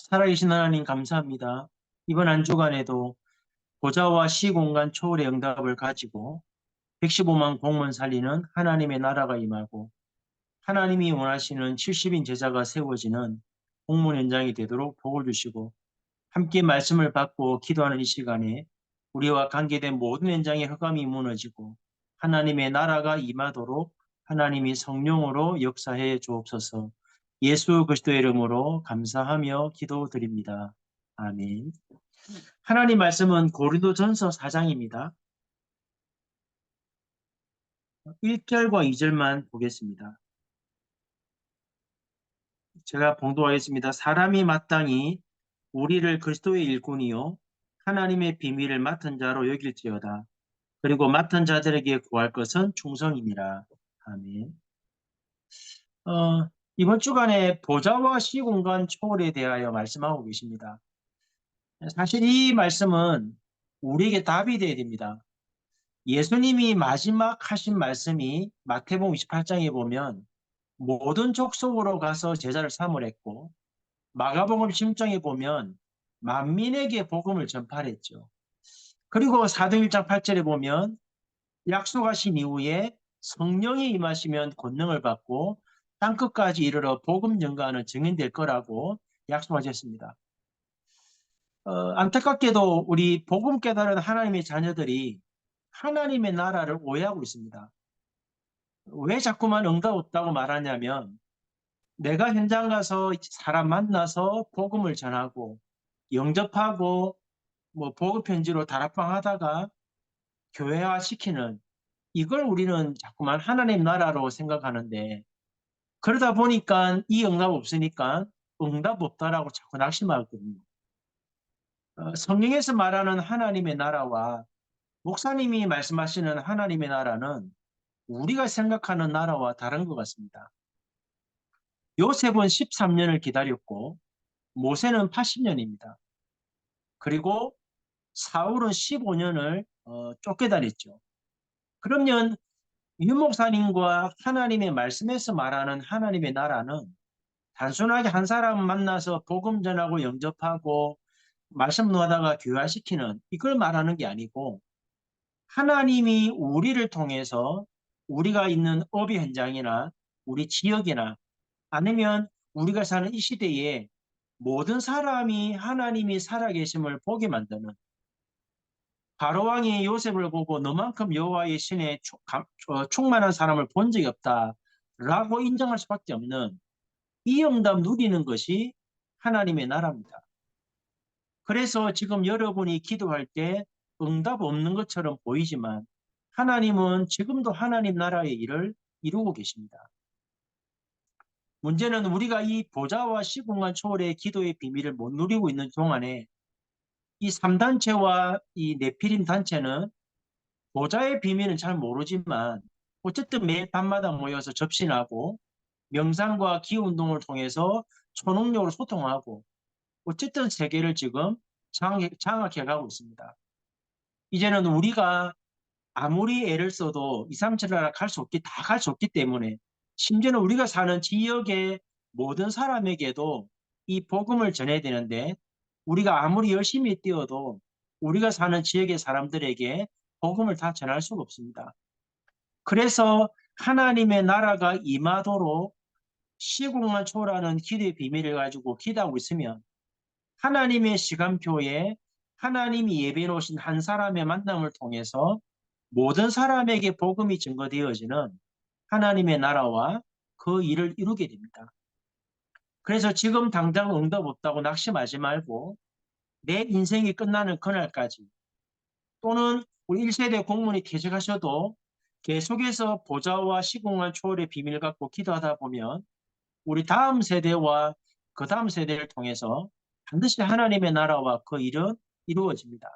살아계신 하나님 감사합니다. 이번 한 주간에도 보좌와 시공간 초월의 응답을 가지고 115만 공문 살리는 하나님의 나라가 임하고 하나님이 원하시는 70인 제자가 세워지는 공문 현장이 되도록 복을 주시고 함께 말씀을 받고 기도하는 이 시간에 우리와 관계된 모든 현장의 흑암이 무너지고 하나님의 나라가 임하도록 하나님이 성령으로 역사해 주옵소서. 예수 그리스도의 이름으로 감사하며 기도드립니다. 아멘. 하나님 말씀은 고린도전서 4장입니다. 1절과 2절만 보겠습니다. 제가 봉독하겠습니다. 사람이 마땅히 우리를 그리스도의 일꾼이요 하나님의 비밀을 맡은 자로 여길지어다. 그리고 맡은 자들에게 구할 것은 충성이니라. 아멘. 이번 주간에 보좌와 시공간 초월에 대하여 말씀하고 계십니다. 사실 이 말씀은 우리에게 답이 되어야 됩니다. 예수님이 마지막 하신 말씀이 마태복음 28장에 보면 모든 족속으로 가서 제자를 삼으랬고 마가복음 10장에 보면 만민에게 복음을 전파했죠. 그리고 사도행 1장 8절에 보면 약속하신 이후에 성령이 임하시면 권능을 받고 땅끝까지 이르러 복음 전가하는 증인될 거라고 약속하셨습니다. 안타깝게도 우리 복음 깨달은 하나님의 자녀들이 하나님의 나라를 오해하고 있습니다. 왜 자꾸만 응답 없다고 말하냐면 내가 현장 가서 사람 만나서 복음을 전하고 영접하고 뭐 복음 편지로 다락방 하다가 교회화 시키는 이걸 우리는 자꾸만 하나님 나라로 생각하는데 그러다 보니까 이 응답 없으니까 응답 없다라고 자꾸 낙심하거든요. 성경에서 말하는 하나님의 나라와 목사님이 말씀하시는 하나님의 나라는 우리가 생각하는 나라와 다른 것 같습니다. 요셉은 13년을 기다렸고 모세는 80년입니다. 그리고 사울은 15년을 쫓겨다녔죠. 그러면 유 목사님과 하나님의 말씀에서 말하는 하나님의 나라는 단순하게 한 사람 만나서 복음 전하고 영접하고 말씀 놓다가 교화시키는 이걸 말하는 게 아니고 하나님이 우리를 통해서 우리가 있는 업의 현장이나 우리 지역이나 아니면 우리가 사는 이 시대에 모든 사람이 하나님이 살아계심을 보게 만드는 바로왕이 요셉을 보고 너만큼 여호와의 신에 충만한 사람을 본 적이 없다라고 인정할 수밖에 없는 이 응답 누리는 것이 하나님의 나라입니다. 그래서 지금 여러분이 기도할 때 응답 없는 것처럼 보이지만 하나님은 지금도 하나님 나라의 일을 이루고 계십니다. 문제는 우리가 이 보좌와 시공간 초월의 기도의 비밀을 못 누리고 있는 동안에 이 3단체와 이 네피림 단체는 보좌의 비밀은 잘 모르지만 어쨌든 매일 밤마다 모여서 접신하고 명상과 기운동을 통해서 초능력으로 소통하고 어쨌든 세계를 지금 장악해 가고 있습니다. 이제는 우리가 아무리 애를 써도 2, 3, 7 나라 다 갈 수 없기 때문에 심지어는 우리가 사는 지역의 모든 사람에게도 이 복음을 전해야 되는데 우리가 아무리 열심히 뛰어도 우리가 사는 지역의 사람들에게 복음을 다 전할 수가 없습니다. 그래서 하나님의 나라가 임하도록 시공간 초월하는 기도의 비밀을 가지고 기도하고 있으면 하나님의 시간표에 하나님이 예배해 놓으신 한 사람의 만남을 통해서 모든 사람에게 복음이 증거되어지는 하나님의 나라와 그 일을 이루게 됩니다. 그래서 지금 당장 응답 없다고 낙심하지 말고 내 인생이 끝나는 그날까지 또는 우리 1세대 공문이 퇴직하셔도 계속해서 보좌와 시공간 초월의 비밀 갖고 기도하다 보면 우리 다음 세대와 그 다음 세대를 통해서 반드시 하나님의 나라와 그 일은 이루어집니다.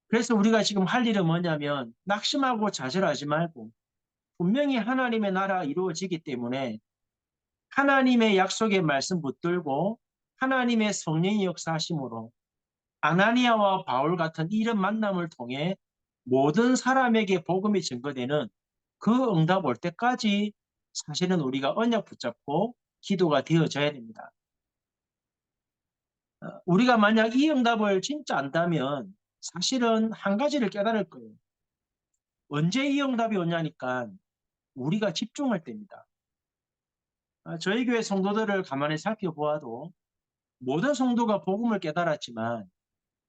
그래서 우리가 지금 할 일은 뭐냐면 낙심하고 좌절하지 말고 분명히 하나님의 나라가 이루어지기 때문에 하나님의 약속의 말씀 붙들고 하나님의 성령의 역사하심으로 아나니아와 바울 같은 이런 만남을 통해 모든 사람에게 복음이 증거되는 그 응답 올 때까지 사실은 우리가 언약 붙잡고 기도가 되어져야 됩니다. 우리가 만약 이 응답을 진짜 안다면 사실은 한 가지를 깨달을 거예요. 언제 이 응답이 오냐니까 우리가 집중할 때입니다. 저희 교회 성도들을 가만히 살펴보아도 모든 성도가 복음을 깨달았지만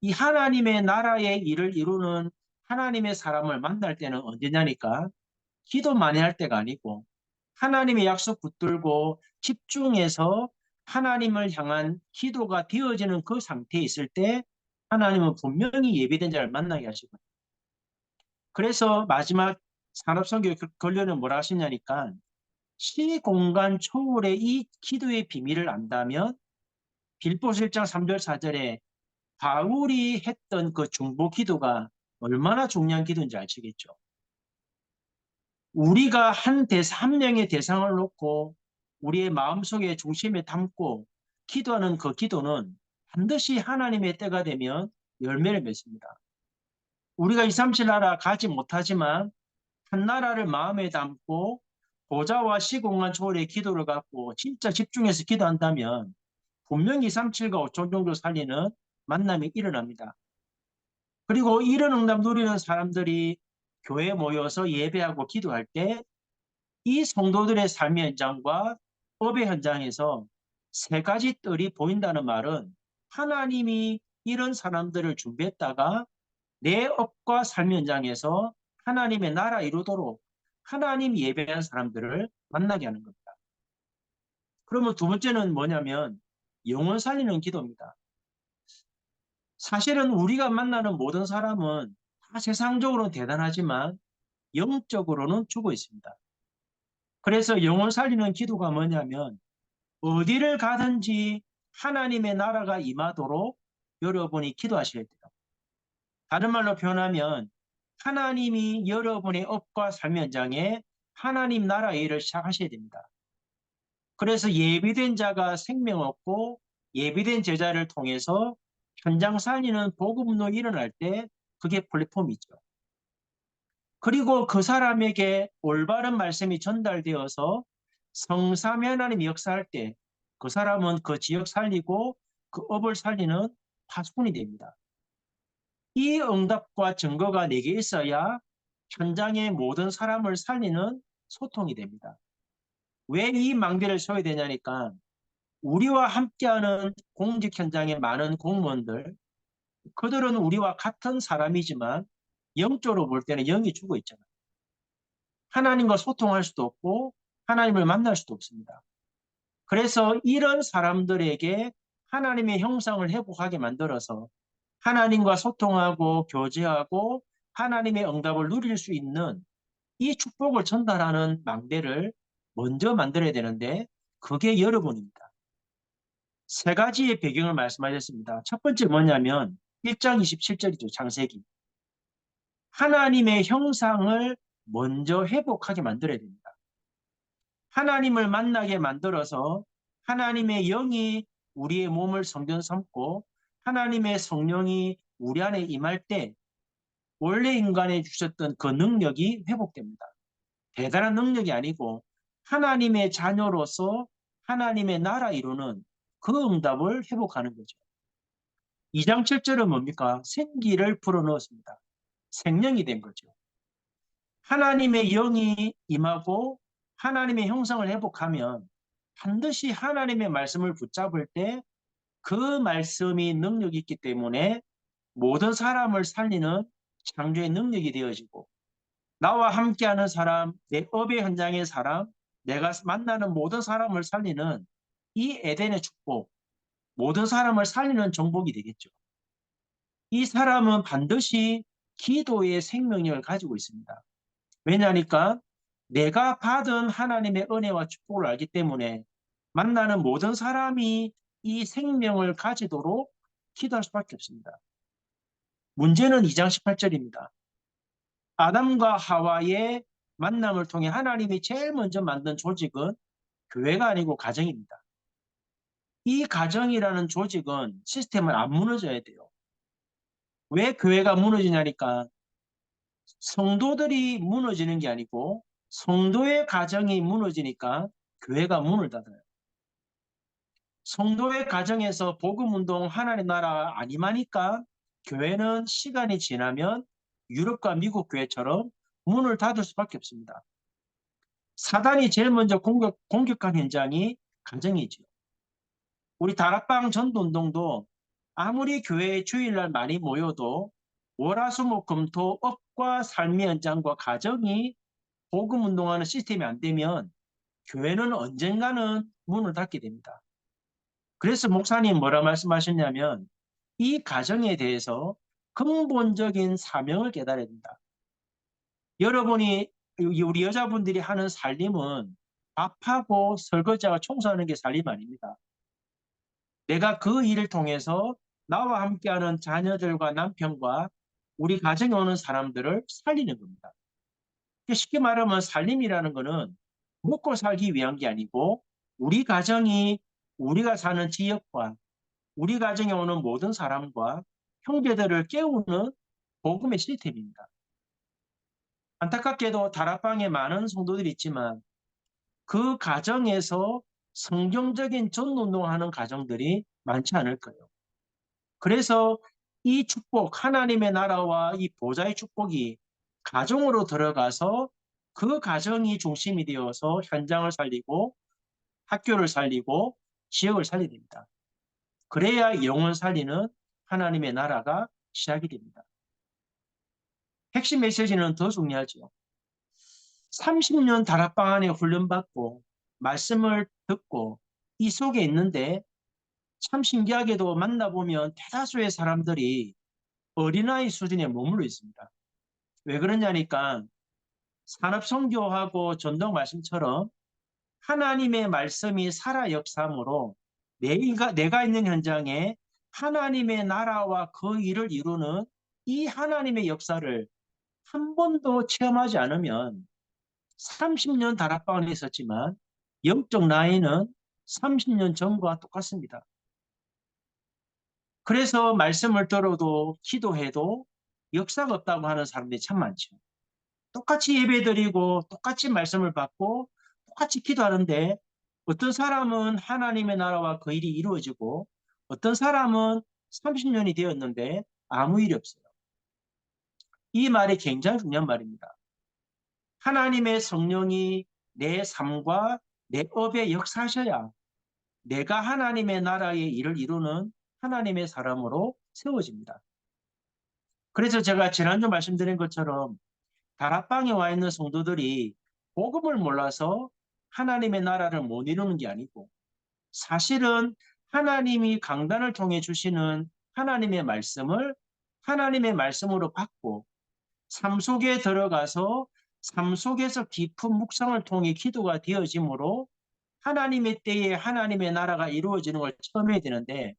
이 하나님의 나라의 일을 이루는 하나님의 사람을 만날 때는 언제냐니까 기도 많이 할 때가 아니고 하나님의 약속 붙들고 집중해서 하나님을 향한 기도가 되어지는 그 상태에 있을 때 하나님은 분명히 예비된 자를 만나게 하시거든요. 그래서 마지막 산업선교 권료는 뭐라 하시냐니까 시공간 초월의 이 기도의 비밀을 안다면 빌보스 1장 3절 4절에 바울이 했던 그 중보 기도가 얼마나 중요한 기도인지 아시겠죠? 우리가 한 명의 대상을 놓고 우리의 마음속에 중심에 담고 기도하는 그 기도는 반드시 하나님의 때가 되면 열매를 맺습니다. 우리가 237 나라 가지 못하지만 한 나라를 마음에 담고 보좌와 시공간 초월의 기도를 갖고 진짜 집중해서 기도한다면 분명히 237과 5천 정도 살리는 만남이 일어납니다. 그리고 이런 응답 누리는 사람들이 교회에 모여서 예배하고 기도할 때 이 성도들의 삶의 현장과 업의 현장에서 세 가지 뜰이 보인다는 말은 하나님이 이런 사람들을 준비했다가 내 업과 삶 현장에서 하나님의 나라 이루도록 하나님 예배한 사람들을 만나게 하는 겁니다. 그러면 두 번째는 뭐냐면 영혼 살리는 기도입니다. 사실은 우리가 만나는 모든 사람은 다 세상적으로는 대단하지만 영적으로는 죽어 있습니다. 그래서 영혼 살리는 기도가 뭐냐면 어디를 가든지 하나님의 나라가 임하도록 여러분이 기도하셔야 돼요. 다른 말로 표현하면 하나님이 여러분의 업과 삶 현장에 하나님 나라의 일을 시작하셔야 됩니다. 그래서 예비된 자가 생명 얻고 예비된 제자를 통해서 현장 살리는 복음 운동이 일어날 때 그게 플랫폼이죠. 그리고 그 사람에게 올바른 말씀이 전달되어서 성삼위 하나님이 역사할 때 그 사람은 그 지역 살리고 그 업을 살리는 파수꾼이 됩니다. 이 응답과 증거가 내게 있어야 현장의 모든 사람을 살리는 소통이 됩니다. 왜 이 망대를 서야 되냐니까 우리와 함께하는 공직 현장의 많은 공무원들, 그들은 우리와 같은 사람이지만 영적으로 볼 때는 영이 죽어 있잖아요. 하나님과 소통할 수도 없고 하나님을 만날 수도 없습니다. 그래서 이런 사람들에게 하나님의 형상을 회복하게 만들어서 하나님과 소통하고 교제하고 하나님의 응답을 누릴 수 있는 이 축복을 전달하는 망대를 먼저 만들어야 되는데 그게 여러분입니다. 세 가지의 배경을 말씀하셨습니다. 첫 번째 뭐냐면 1장 27절이죠. 창세기. 하나님의 형상을 먼저 회복하게 만들어야 됩니다. 하나님을 만나게 만들어서 하나님의 영이 우리의 몸을 성전 삼고 하나님의 성령이 우리 안에 임할 때 원래 인간에 주셨던 그 능력이 회복됩니다. 대단한 능력이 아니고 하나님의 자녀로서 하나님의 나라 이루는 그 응답을 회복하는 거죠. 2장 7절은 뭡니까? 생기를 불어넣었습니다. 생명이 된 거죠. 하나님의 영이 임하고 하나님의 형상을 회복하면 반드시 하나님의 말씀을 붙잡을 때 그 말씀이 능력이 있기 때문에 모든 사람을 살리는 창조의 능력이 되어지고 나와 함께하는 사람, 내 업의 현장의 사람, 내가 만나는 모든 사람을 살리는 이 에덴의 축복, 모든 사람을 살리는 정복이 되겠죠. 이 사람은 반드시 기도의 생명력을 가지고 있습니다. 왜냐하니까 내가 받은 하나님의 은혜와 축복을 알기 때문에 만나는 모든 사람이 이 생명을 가지도록 기도할 수밖에 없습니다. 문제는 2장 18절입니다. 아담과 하와의 만남을 통해 하나님이 제일 먼저 만든 조직은 교회가 아니고 가정입니다. 이 가정이라는 조직은 시스템을 안 무너져야 돼요. 왜 교회가 무너지냐니까 성도들이 무너지는 게 아니고 성도의 가정이 무너지니까 교회가 문을 닫아요. 성도의 가정에서 복음운동 하나님 나라 아니마니까 교회는 시간이 지나면 유럽과 미국 교회처럼 문을 닫을 수밖에 없습니다. 사단이 제일 먼저 공격한 현장이 가정이죠. 우리 다락방 전도운동도 아무리 교회에 주일날 많이 모여도 월화수목금토 업과 삶의 현장과 가정이 복음운동하는 시스템이 안 되면 교회는 언젠가는 문을 닫게 됩니다. 그래서 목사님 뭐라 말씀하셨냐면 이 가정에 대해서 근본적인 사명을 깨달아야 된다. 여러분이 우리 여자분들이 하는 살림은 밥하고 설거지하고 청소하는 게 살림 아닙니다. 내가 그 일을 통해서 나와 함께하는 자녀들과 남편과 우리 가정에 오는 사람들을 살리는 겁니다. 쉽게 말하면 살림이라는 거는 먹고 살기 위한 게 아니고 우리 가정이 우리가 사는 지역과 우리 가정에 오는 모든 사람과 형제들을 깨우는 복음의 시스템입니다. 안타깝게도 다락방에 많은 성도들이 있지만 그 가정에서 성경적인 전운동하는 가정들이 많지 않을 거예요. 그래서 이 축복, 하나님의 나라와 이 보좌의 축복이 가정으로 들어가서 그 가정이 중심이 되어서 현장을 살리고 학교를 살리고 지역을 살리게 됩니다. 그래야 영혼 살리는 하나님의 나라가 시작이 됩니다. 핵심 메시지는 더 중요하죠. 30년 다락방 안에 훈련받고 말씀을 듣고 이 속에 있는데 참 신기하게도 만나보면 대다수의 사람들이 어린아이 수준에 머물러 있습니다. 왜 그러냐니까 산업선교하고 전도 말씀처럼 하나님의 말씀이 살아 역사함으로 내가 있는 현장에 하나님의 나라와 그 일을 이루는 이 하나님의 역사를 한 번도 체험하지 않으면 30년 다락방 안에 있었지만 영적 나이는 30년 전과 똑같습니다. 그래서 말씀을 들어도 기도해도 역사가 없다고 하는 사람들이 참 많죠. 똑같이 예배드리고 똑같이 말씀을 받고 똑같이 기도하는데 어떤 사람은 하나님의 나라와 그 일이 이루어지고 어떤 사람은 30년이 되었는데 아무 일이 없어요. 이 말이 굉장히 중요한 말입니다. 하나님의 성령이 내 삶과 내 업에 역사하셔야 내가 하나님의 나라의 일을 이루는 하나님의 사람으로 세워집니다. 그래서 제가 지난주 말씀드린 것처럼 다락방에 와 있는 성도들이 복음을 몰라서 하나님의 나라를 못 이루는 게 아니고 사실은 하나님이 강단을 통해 주시는 하나님의 말씀을 하나님의 말씀으로 받고 삶 속에 들어가서 삶 속에서 깊은 묵상을 통해 기도가 되어지므로 하나님의 때에 하나님의 나라가 이루어지는 걸 처음 해야 되는데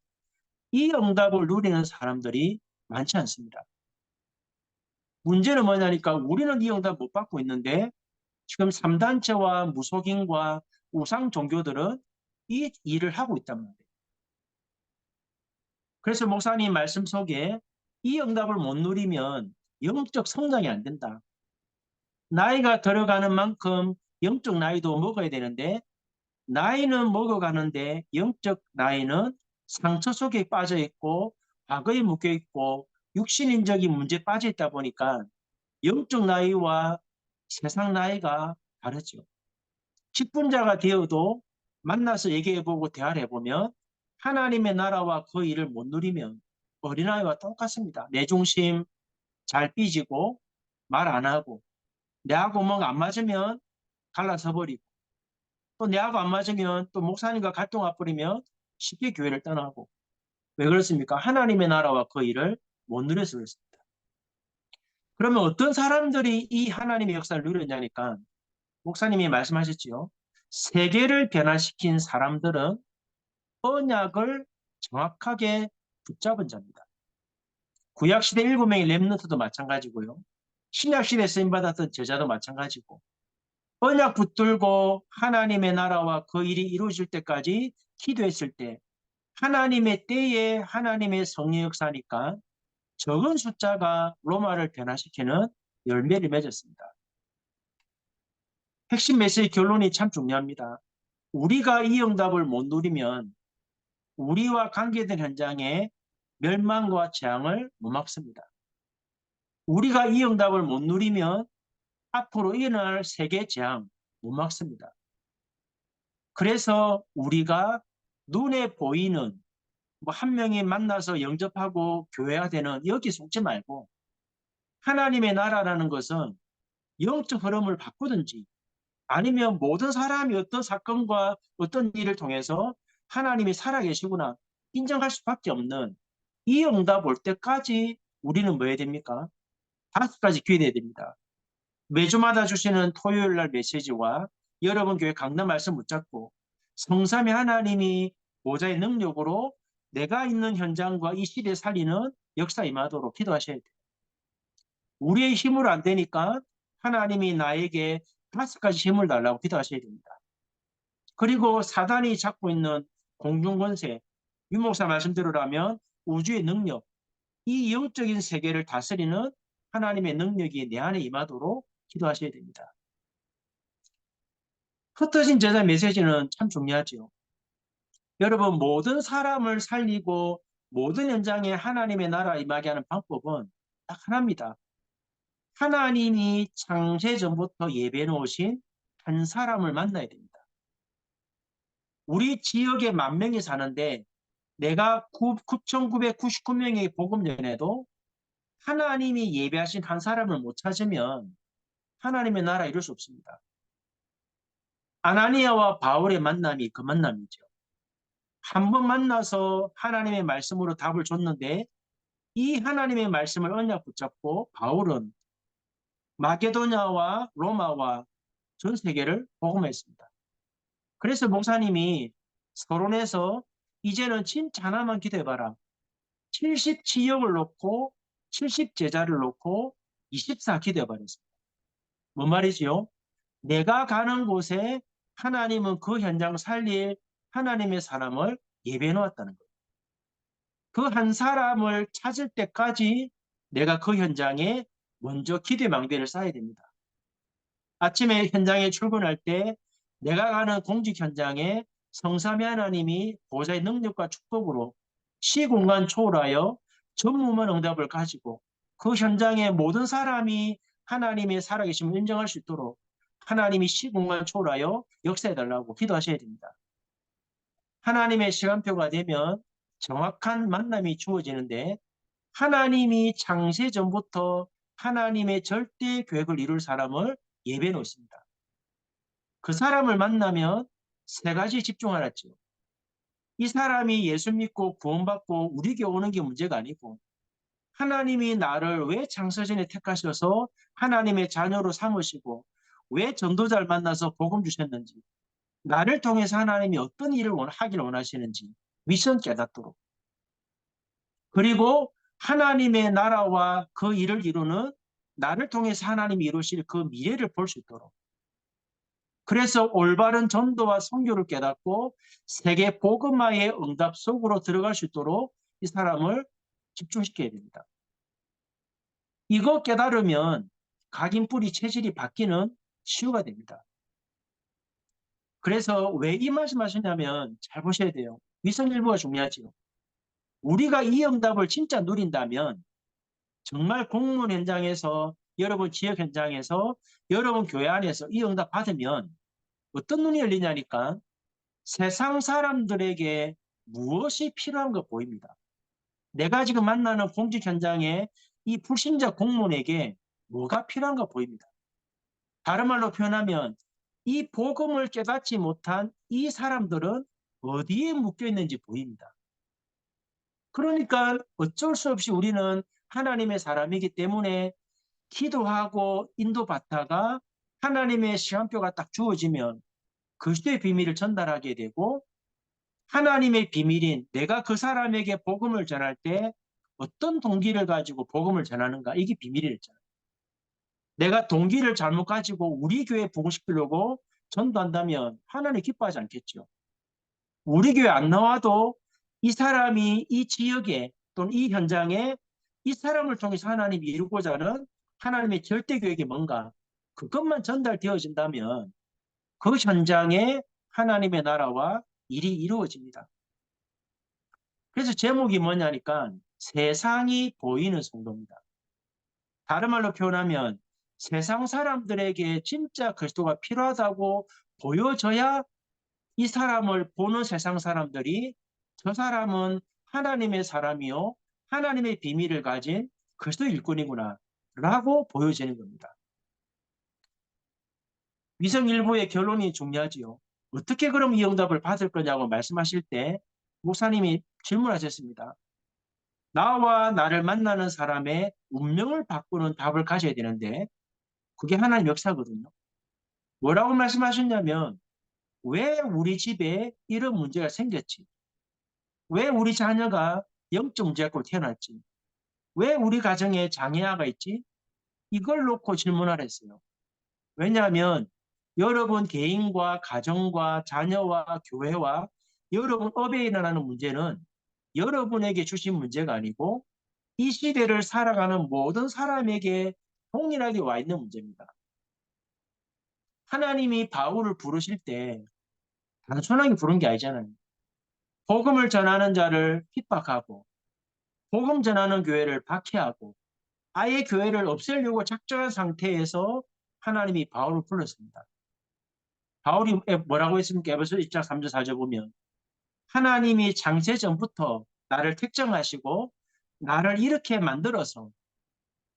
이 응답을 누리는 사람들이 많지 않습니다. 문제는 뭐냐니까 우리는 이 응답 못 받고 있는데 지금 3단체와 무속인과 우상 종교들은 이 일을 하고 있단 말이에요. 그래서 목사님 말씀 속에 이 응답을 못 누리면 영적 성장이 안 된다. 나이가 들어가는 만큼 영적 나이도 먹어야 되는데 나이는 먹어가는데 영적 나이는 상처 속에 빠져 있고 과거에 묶여 있고 육신인적인 문제에 빠져 있다 보니까 영적 나이와 세상 나이가 다르죠. 직분자가 되어도 만나서 얘기해보고 대화를 해보면 하나님의 나라와 그 일을 못 누리면 어린아이와 똑같습니다. 내 중심 잘 삐지고 말 안 하고 내하고 뭔가 안 맞으면 갈라서 버리고 또 내하고 안 맞으면 또 목사님과 갈등 와버리면 쉽게 교회를 떠나고 왜 그렇습니까? 하나님의 나라와 그 일을 못 누려서 그렇습니다. 그러면 어떤 사람들이 이 하나님의 역사를 누렸냐니까 목사님이 말씀하셨지요. 세계를 변화시킨 사람들은 언약을 정확하게 붙잡은 자입니다. 구약시대 7명의 렘넌트도 마찬가지고요. 신약시대 쓰임받았던 제자도 마찬가지고 언약 붙들고 하나님의 나라와 그 일이 이루어질 때까지 기도했을 때 하나님의 때에 하나님의 성령 역사니까 적은 숫자가 로마를 변화시키는 열매를 맺었습니다. 핵심 메시지 결론이 참 중요합니다. 우리가 이 응답을 못 누리면 우리와 관계된 현장에 멸망과 재앙을 못 막습니다. 우리가 이 응답을 못 누리면 앞으로 일어날 세계 재앙 못 막습니다. 그래서 우리가 눈에 보이는 뭐 한 명이 만나서 영접하고 교회가 되는 여기 속지 말고 하나님의 나라라는 것은 영적 흐름을 바꾸든지 아니면 모든 사람이 어떤 사건과 어떤 일을 통해서 하나님이 살아계시구나 인정할 수밖에 없는 이 응답 올 때까지 우리는 뭐 해야 됩니까? 5가지 기도해야 됩니다. 매주마다 주시는 토요일 날 메시지와 여러분 교회 강단 말씀 붙잡고 성삼위 하나님이 보좌의 능력으로 내가 있는 현장과 이 시대에 살리는 역사 임하도록 기도하셔야 돼요. 우리의 힘으로 안 되니까 하나님이 나에게 5가지 힘을 달라고 기도하셔야 됩니다. 그리고 사단이 잡고 있는 공중권세, 유목사 말씀대로라면 우주의 능력, 이 영적인 세계를 다스리는 하나님의 능력이 내 안에 임하도록 기도하셔야 됩니다. 흩어진 제자 메시지는 참 중요하죠. 여러분 모든 사람을 살리고 모든 현장에 하나님의 나라 임하게 하는 방법은 딱 하나입니다. 하나님이 창세 전부터 예배해 놓으신 한 사람을 만나야 됩니다. 우리 지역에 10,000명이 사는데 내가 9,999명의 복음 전에도 하나님이 예배하신 한 사람을 못 찾으면 하나님의 나라 이룰 수 없습니다. 아나니아와 바울의 만남이 그 만남이죠. 한 번 만나서 하나님의 말씀으로 답을 줬는데 이 하나님의 말씀을 언약 붙잡고 바울은 마게도냐와 로마와 전 세계를 복음했습니다. 그래서 목사님이 서론에서 이제는 진짜 하나만 기도해봐라. 70지역을 놓고 70제자를 놓고 24 기도해버렸습니다. 뭔 말이지요? 내가 가는 곳에 하나님은 그 현장 살릴 하나님의 사람을 예배해 놓았다는 거예요. 그 한 사람을 찾을 때까지 내가 그 현장에 먼저 기도의 망대를 쌓아야 됩니다. 아침에 현장에 출근할 때 내가 가는 공직 현장에 성삼위 하나님이 보좌의 능력과 축복으로 시공간 초월하여 전무만 응답을 가지고 그 현장의 모든 사람이 하나님의 살아계심을 인정할 수 있도록 하나님이 시공간 초월하여 역사해달라고 기도하셔야 됩니다. 하나님의 시간표가 되면 정확한 만남이 주어지는데 하나님이 창세 전부터 하나님의 절대 계획을 이룰 사람을 예배해 놓습니다. 그 사람을 만나면 3가지 집중하랬죠. 이 사람이 예수 믿고 구원받고 우리에게 오는 게 문제가 아니고 하나님이 나를 왜 창세전에 택하셔서 하나님의 자녀로 삼으시고 왜 전도자를 만나서 복음 주셨는지 나를 통해서 하나님이 어떤 일을 하기를 원하시는지 미션 깨닫도록 그리고 하나님의 나라와 그 일을 이루는 나를 통해서 하나님이 이루실 그 미래를 볼 수 있도록 그래서 올바른 전도와 선교를 깨닫고 세계 복음화의 응답 속으로 들어갈 수 있도록 이 사람을 집중시켜야 됩니다. 이거 깨달으면 각인뿌리 체질이 바뀌는 치유가 됩니다. 그래서 왜 이 말씀하시냐면 잘 보셔야 돼요. 위성일보가 중요하지요. 우리가 이 응답을 진짜 누린다면 정말 공무원 현장에서 여러분 지역 현장에서 여러분 교회 안에서 이 응답 받으면 어떤 눈이 열리냐니까 세상 사람들에게 무엇이 필요한 거 보입니다. 내가 지금 만나는 공직 현장에 이 불신자 공무원에게 뭐가 필요한가 보입니다. 다른 말로 표현하면 이 복음을 깨닫지 못한 이 사람들은 어디에 묶여 있는지 보입니다. 그러니까 어쩔 수 없이 우리는 하나님의 사람이기 때문에 기도하고 인도받다가 하나님의 시간표가 딱 주어지면 그리스도의 비밀을 전달하게 되고 하나님의 비밀인 내가 그 사람에게 복음을 전할 때 어떤 동기를 가지고 복음을 전하는가 이게 비밀이랬잖아요. 내가 동기를 잘못 가지고 우리 교회 부흥시키려고 전도한다면 하나님 기뻐하지 않겠죠. 우리 교회 안 나와도 이 사람이 이 지역에 또는 이 현장에 이 사람을 통해서 하나님이 이루고자 하는 하나님의 절대 계획이 뭔가 그것만 전달되어진다면 그 현장에 하나님의 나라와 일이 이루어집니다. 그래서 제목이 뭐냐니까 세상이 보이는 성도입니다. 다른 말로 표현하면 세상 사람들에게 진짜 그리스도가 필요하다고 보여져야 이 사람을 보는 세상 사람들이 저 사람은 하나님의 사람이요, 하나님의 비밀을 가진 그리스도 일꾼이구나 라고 보여지는 겁니다. 위성 일부의 결론이 중요하지요. 어떻게 그럼 이 응답을 받을 거냐고 말씀하실 때 목사님이 질문하셨습니다. 나와 나를 만나는 사람의 운명을 바꾸는 답을 가져야 되는데 그게 하나님 역사거든요. 뭐라고 말씀하셨냐면 왜 우리 집에 이런 문제가 생겼지? 왜 우리 자녀가 영적 문제가 태어났지? 왜 우리 가정에 장애아가 있지? 이걸 놓고 질문하랬어요. 왜냐하면 여러분 개인과 가정과 자녀와 교회와 여러분 업에 일어나는 문제는 여러분에게 주신 문제가 아니고 이 시대를 살아가는 모든 사람에게 동일하게 와 있는 문제입니다. 하나님이 바울을 부르실 때 단순하게 부른 게 아니잖아요. 복음을 전하는 자를 핍박하고 복음 전하는 교회를 박해하고 아예 교회를 없애려고 작정한 상태에서 하나님이 바울을 불렀습니다. 바울이 뭐라고 했습니까? 에베소 1장 3절 4절 보면 하나님이 창세 전부터 나를 택정하시고 나를 이렇게 만들어서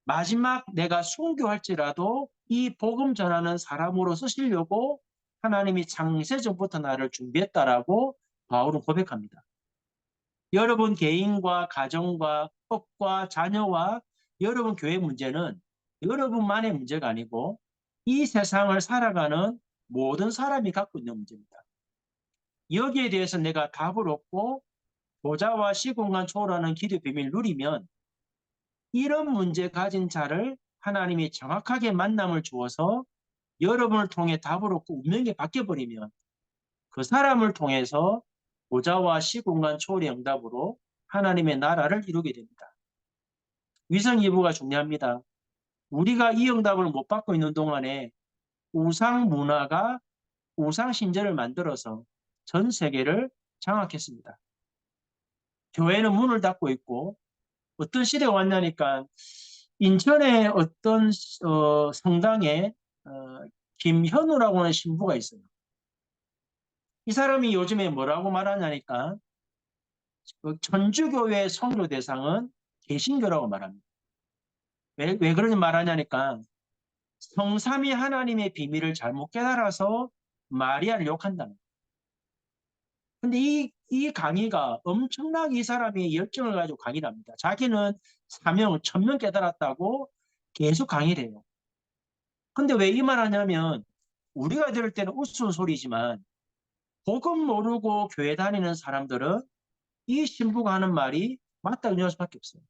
마지막 내가 순교할지라도 이 복음 전하는 사람으로 쓰시려고 하나님이 창세 전부터 나를 준비했다라고 바울은 고백합니다. 여러분 개인과 가정과 법과 자녀와 여러분 교회 문제는 여러분만의 문제가 아니고 이 세상을 살아가는 모든 사람이 갖고 있는 문제입니다. 여기에 대해서 내가 답을 얻고 보좌와 시공간 초월하는 기도의 비밀을 누리면 이런 문제 가진 자를 하나님이 정확하게 만남을 주어서 여러분을 통해 답을 얻고 운명이 바뀌어버리면 그 사람을 통해서 보좌와 시공간 초월의 응답으로 하나님의 나라를 이루게 됩니다. 위성 예보가 중요합니다. 우리가 이 응답을 못 받고 있는 동안에 우상 문화가 우상 신전을 만들어서 전 세계를 장악했습니다. 교회는 문을 닫고 있고 어떤 시대가 왔냐니까 인천의 어떤 성당에 김현우라고 하는 신부가 있어요. 이 사람이 요즘에 뭐라고 말하냐니까 천주교회 선교 대상은 개신교라고 말합니다. 왜 그런 말하냐니까 성삼위 하나님의 비밀을 잘못 깨달아서 마리아를 욕한다는 거예요. 근데 이 강의가 엄청나게 이 사람이 열정을 가지고 강의를 합니다. 자기는 사명, 천명 깨달았다고 계속 강의를 해요. 근데 왜 이 말 하냐면 우리가 들을 때는 우스운 소리지만 복음 모르고 교회 다니는 사람들은 이 신부가 하는 말이 맞다고 생각할 수밖에 없어요.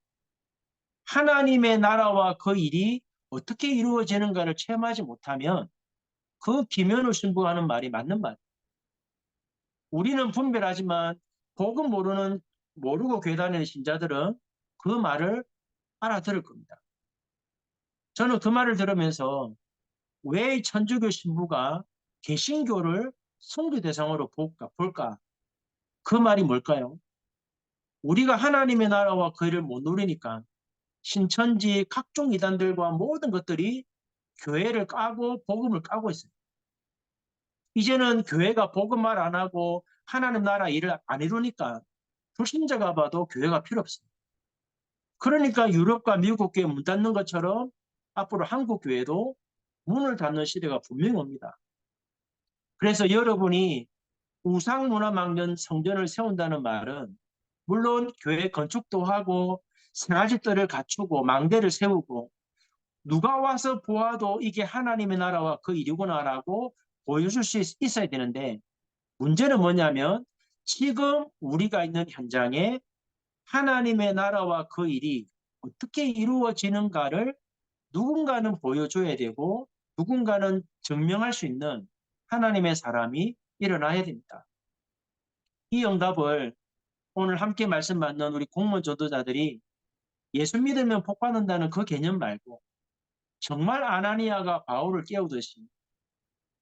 하나님의 나라와 그 일이 어떻게 이루어지는가를 체험하지 못하면 그 김현우 신부가 하는 말이 맞는 말. 우리는 분별하지만 복음 모르고 교회 다니는 신자들은 그 말을 알아들을 겁니다. 저는 그 말을 들으면서 왜 천주교 신부가 개신교를 선교 대상으로 볼까? 그 말이 뭘까요? 우리가 하나님의 나라와 그 일을 못 누리니까 신천지 각종 이단들과 모든 것들이 교회를 까고 복음을 까고 있어요. 이제는 교회가 복음 말 안 하고 하나님 나라 일을 안 이루니까 불신자가 봐도 교회가 필요 없어요. 그러니까 유럽과 미국 교회 문 닫는 것처럼 앞으로 한국 교회도 문을 닫는 시대가 분명히 옵니다. 그래서 여러분이 우상문화망전 성전을 세운다는 말은 물론 교회 건축도 하고 생활집들을 갖추고 망대를 세우고 누가 와서 보아도 이게 하나님의 나라와 그 일이구나라고 보여줄 수 있어야 되는데 문제는 뭐냐면 지금 우리가 있는 현장에 하나님의 나라와 그 일이 어떻게 이루어지는가를 누군가는 보여줘야 되고 누군가는 증명할 수 있는 하나님의 사람이 일어나야 됩니다. 이 응답을 오늘 함께 말씀 받는 우리 공무원 전도자들이 예수 믿으면 복 받는다는 그 개념 말고 정말 아나니아가 바울을 깨우듯이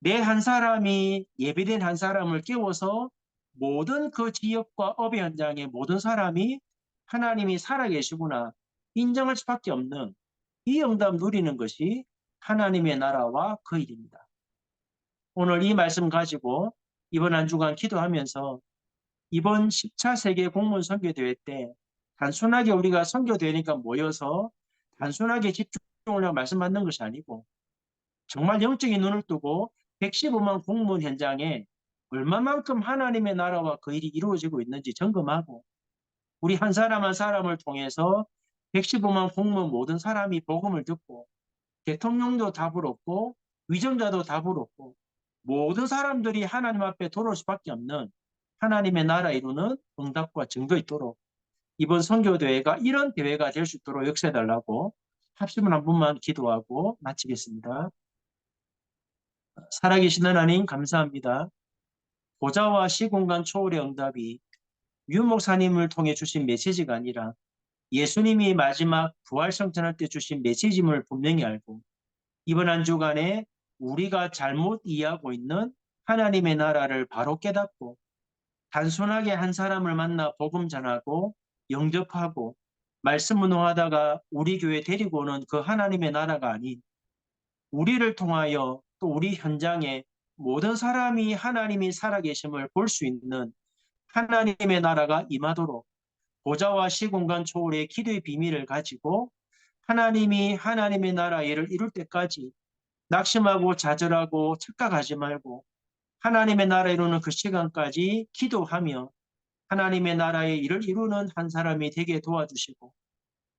내 한 사람이 예비된 한 사람을 깨워서 모든 그 지역과 업의 현장의 모든 사람이 하나님이 살아계시구나 인정할 수밖에 없는 이 응답 누리는 것이 하나님의 나라와 그 일입니다. 오늘 이 말씀 가지고 이번 한 주간 기도하면서 이번 10차 세계 공무원 선교대회 때 단순하게 우리가 선교대회니까 모여서 단순하게 집중을 하고 말씀 받는 것이 아니고 정말 영적인 눈을 뜨고 115만 공무원 현장에 얼마만큼 하나님의 나라와 그 일이 이루어지고 있는지 점검하고 우리 한 사람 한 사람을 통해서 115만 공무원 모든 사람이 복음을 듣고 대통령도 답을 얻고 위정자도 답을 얻고 모든 사람들이 하나님 앞에 돌아올 수밖에 없는 하나님의 나라 이루는 응답과 증거 있도록 이번 선교대회가 이런 대회가 될 수 있도록 역사해달라고 합심을 한 번만 기도하고 마치겠습니다. 살아계신 하나님 감사합니다. 보좌와 시공간 초월의 응답이 유 목사님을 통해 주신 메시지가 아니라 예수님이 마지막 부활성천할 때 주신 메시지임을 분명히 알고 이번 한 주간에 우리가 잘못 이해하고 있는 하나님의 나라를 바로 깨닫고 단순하게 한 사람을 만나 복음 전하고 영접하고 말씀 운동하다가 우리 교회 데리고 오는 그 하나님의 나라가 아닌 우리를 통하여 또 우리 현장에 모든 사람이 하나님이 살아계심을 볼 수 있는 하나님의 나라가 임하도록 보좌와 시공간 초월의 기도의 비밀을 가지고 하나님이 하나님의 나라 일을 이룰 때까지 낙심하고 좌절하고 착각하지 말고 하나님의 나라 이루는 그 시간까지 기도하며 하나님의 나라의 일을 이루는 한 사람이 되게 도와주시고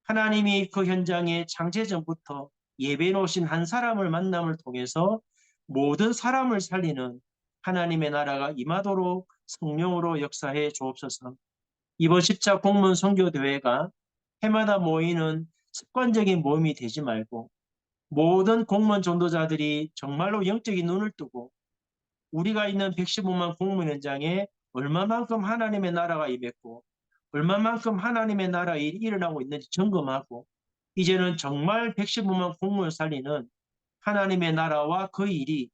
하나님이 그 현장에 창세전부터 예배 놓으신 한 사람을 만남을 통해서 모든 사람을 살리는 하나님의 나라가 임하도록 성령으로 역사해 주옵소서. 이번 10차 공문 선교대회가 해마다 모이는 습관적인 모임이 되지 말고 모든 공무원 전도자들이 정말로 영적인 눈을 뜨고 우리가 있는 115만 공무원 현장에 얼마만큼 하나님의 나라가 임했고 얼마만큼 하나님의 나라 일이 일어나고 있는지 점검하고 이제는 정말 115만 공무원 살리는 하나님의 나라와 그 일이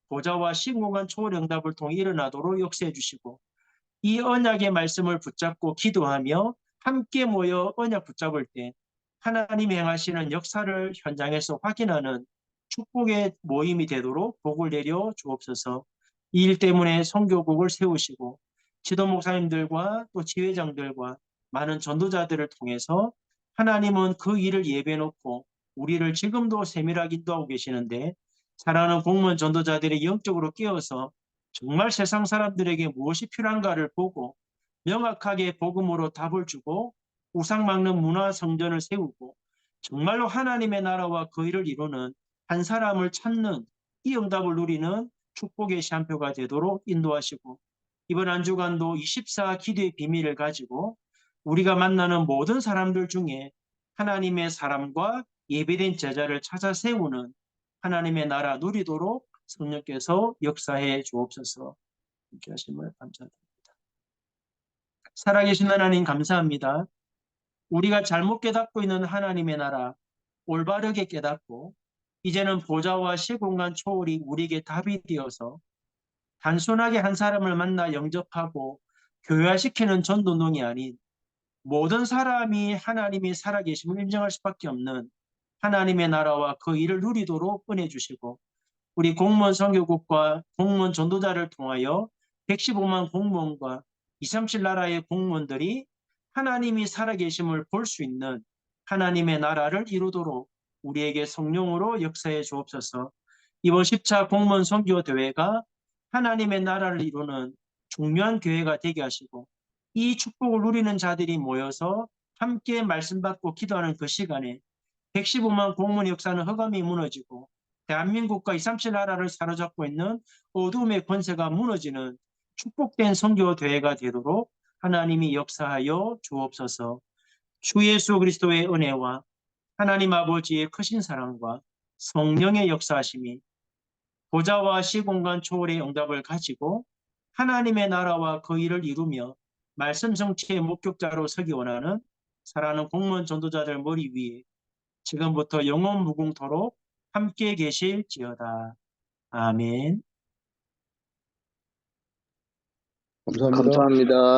보좌와 시공간 초월 응답을 통해 일어나도록 역사해 주시고 이 언약의 말씀을 붙잡고 기도하며 함께 모여 언약 붙잡을 때 하나님이 행하시는 역사를 현장에서 확인하는 축복의 모임이 되도록 복을 내려 주옵소서. 이 일 때문에 선교국을 세우시고 지도 목사님들과 또 지회장들과 많은 전도자들을 통해서 하나님은 그 일을 예배해 놓고 우리를 지금도 세밀하게 인도하고 계시는데 사랑하는 공무원 전도자들이 영적으로 깨어서 정말 세상 사람들에게 무엇이 필요한가를 보고 명확하게 복음으로 답을 주고 우상 막는 문화 성전을 세우고 정말로 하나님의 나라와 그 일을 이루는 한 사람을 찾는 이 응답을 누리는 축복의 시한표가 되도록 인도하시고 이번 한 주간도 24 기도의 비밀을 가지고 우리가 만나는 모든 사람들 중에 하나님의 사람과 예배된 제자를 찾아 세우는 하나님의 나라 누리도록 성령께서 역사해 주옵소서. 함께 하심을 감사드립니다. 살아계신 하나님 감사합니다. 우리가 잘못 깨닫고 있는 하나님의 나라 올바르게 깨닫고 이제는 보좌와 시공간 초월이 우리에게 답이 되어서 단순하게 한 사람을 만나 영접하고 교회화시키는 전도농이 아닌 모든 사람이 하나님이 살아계심을 인정할 수밖에 없는 하나님의 나라와 그 일을 누리도록 은혜 주시고 우리 공무원 선교국과 공무원 전도자를 통하여 115만 공무원과 237 나라의 공무원들이 하나님이 살아계심을 볼 수 있는 하나님의 나라를 이루도록 우리에게 성령으로 역사해 주옵소서. 이번 10차 공무원 선교대회가 하나님의 나라를 이루는 중요한 교회가 되게 하시고 이 축복을 누리는 자들이 모여서 함께 말씀 받고 기도하는 그 시간에 115만 공무원 역사는 허감이 무너지고 대한민국과 237 나라를 사로잡고 있는 어둠의 권세가 무너지는 축복된 선교대회가 되도록 하나님이 역사하여 주옵소서. 주 예수 그리스도의 은혜와 하나님 아버지의 크신 사랑과 성령의 역사하심이 보좌와 시공간 초월의 응답을 가지고 하나님의 나라와 그 일을 이루며 말씀 성취의 목격자로 서기 원하는 사랑하는 공무원 전도자들 머리 위에 지금부터 영원 무궁토록 함께 계실지어다. 아멘. 감사합니다. 감사합니다.